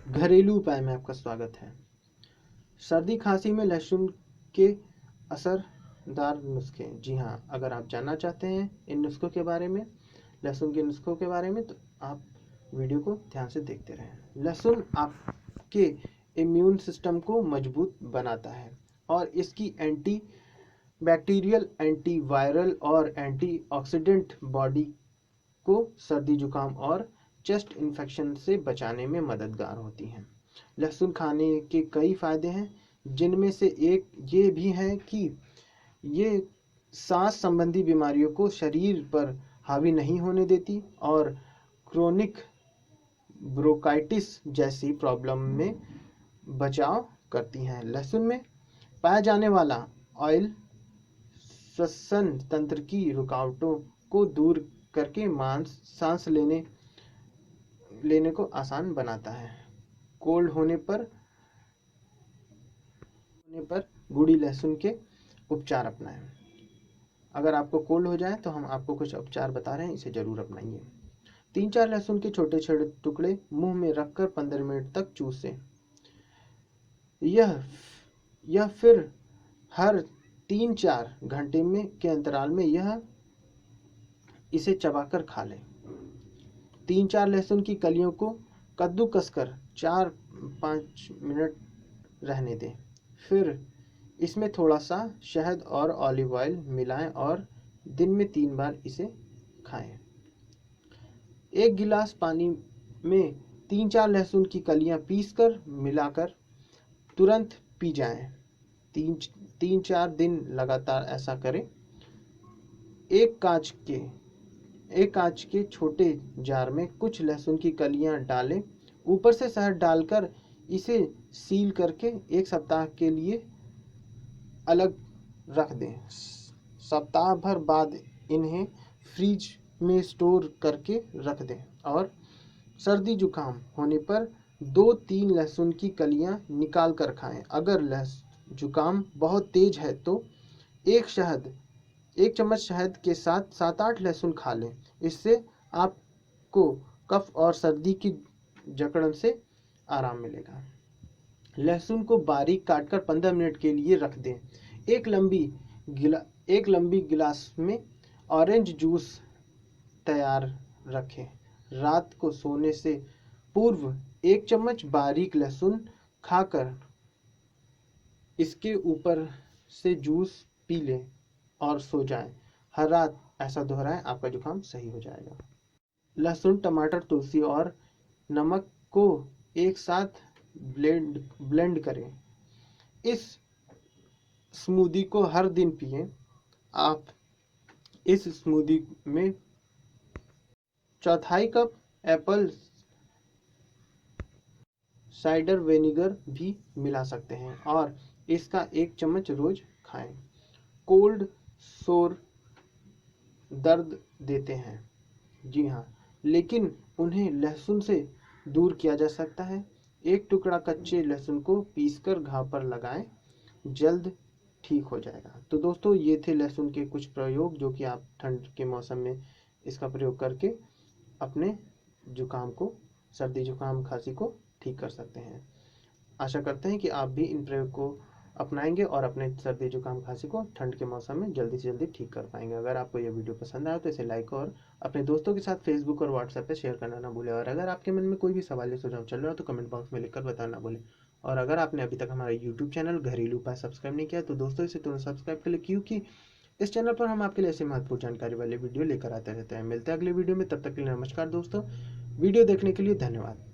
घरेलू उपाय में आपका स्वागत है। सर्दी खांसी में लहसुन के असरदार नुस्खे। जी हाँ, अगर आप जानना चाहते हैं इन नुस्खों के बारे में, लहसुन के नुस्खों के बारे में, तो आप वीडियो को ध्यान से देखते रहें। लहसुन आपके इम्यून सिस्टम को मजबूत बनाता है और इसकी एंटी बैक्टीरियल, एंटीवायरल और एंटीऑक्सीडेंट बॉडी को सर्दी जुकाम और चेस्ट इन्फेक्शन से बचाने में मददगार होती हैं। लहसुन खाने के कई फायदे हैं, जिनमें से एक ये भी है कि ये सांस संबंधी बीमारियों को शरीर पर हावी नहीं होने देती और क्रोनिक ब्रोंकाइटिस जैसी प्रॉब्लम में बचाव करती हैं। लहसुन में पाया जाने वाला ऑयल श्वसन तंत्र की रुकावटों को दूर करके सांस लेने को आसान बनाता है। कोल्ड होने पर बूढ़ी लहसुन के उपचार अपनाएं। अगर आपको कोल्ड हो जाए तो हम आपको कुछ उपचार बता रहे हैं, इसे जरूर अपनाइए। 3-4 लहसुन के छोटे छोटे टुकड़े मुंह में रखकर 15 मिनट तक चूसें। यह फिर हर 3-4 घंटे में के अंतराल में इसे चबाकर खा लें। 3-4 लहसुन की कलियों को कद्दूकस कर 4-5 मिनट रहने दें। फिर इसमें थोड़ा सा शहद और ऑलिव ऑयल मिलाएं और दिन में 3 बार इसे खाएं। 1 गिलास पानी में 3-4 लहसुन की कलियां पीसकर मिलाकर तुरंत पी जाएं। 3-4 दिन लगातार ऐसा करें। एक कांच के छोटे जार में कुछ लहसुन की कलियां डालें, ऊपर से शहद डालकर इसे सील करके 1 सप्ताह के लिए अलग रख दें। सप्ताह भर बाद इन्हें फ्रिज में स्टोर करके रख दें और सर्दी जुकाम होने पर 2-3 लहसुन की कलियां निकाल कर खाएं। अगर जुकाम बहुत तेज है तो एक चम्मच शहद के साथ 7-8 लहसुन खा लें। इससे आपको कफ और सर्दी की जकड़न से आराम मिलेगा। लहसुन को बारीक काटकर 15 मिनट के लिए रख दें। एक लंबी गिलास में ऑरेंज जूस तैयार रखें। रात को सोने से पूर्व 1 चम्मच बारीक लहसुन खाकर इसके ऊपर से जूस पी लें और सो जाएं। हर रात ऐसा दोहराएं, आपका जुकाम सही हो जाएगा। लहसुन, टमाटर, तुलसी और नमक को एक साथ ब्लेंड करें। इस स्मूदी को हर दिन पिएं। आप इस स्मूदी में 1/4 कप एप्पल साइडर विनेगर भी मिला सकते हैं और इसका 1 चम्मच रोज खाएं। कोल्ड सोर दर्द देते हैं, जी हाँ, लेकिन उन्हें लहसुन से दूर किया जा सकता है। 1 टुकड़ा कच्चे लहसुन को पीसकर घाव पर लगाएं, जल्द ठीक हो जाएगा। तो दोस्तों, ये थे लहसुन के कुछ प्रयोग जो कि आप ठंड के मौसम में इसका प्रयोग करके अपने जुकाम को, सर्दी जुकाम खांसी को ठीक कर सकते हैं। आशा करते हैं कि आप भी इन प्रयोग को अपनाएंगे और अपने सर्दी जुकाम खांसी को ठंड के मौसम में जल्दी से जल्दी ठीक कर पाएंगे। अगर आपको यह वीडियो पसंद आया तो इसे लाइक और अपने दोस्तों के साथ फेसबुक और व्हाट्सएप पे शेयर करना ना भूलें। और अगर आपके मन में कोई भी सवाल या सुझाव चल रहा हो तो कमेंट बॉक्स में लिखकर बताना ना भूलें। और अगर आपने अभी तक हमारा यूट्यूब चैनल घरेलू उपाय सब्सक्राइब नहीं किया तो दोस्तों इसे तुरंत सब्सक्राइब कर ले, क्योंकि इस चैनल पर हम आपके लिए ऐसे महत्वपूर्ण जानकारी वाले वीडियो लेकर आते रहते हैं। मिलते हैं अगले वीडियो में, तब तक के लिए नमस्कार दोस्तों। वीडियो देखने के लिए धन्यवाद।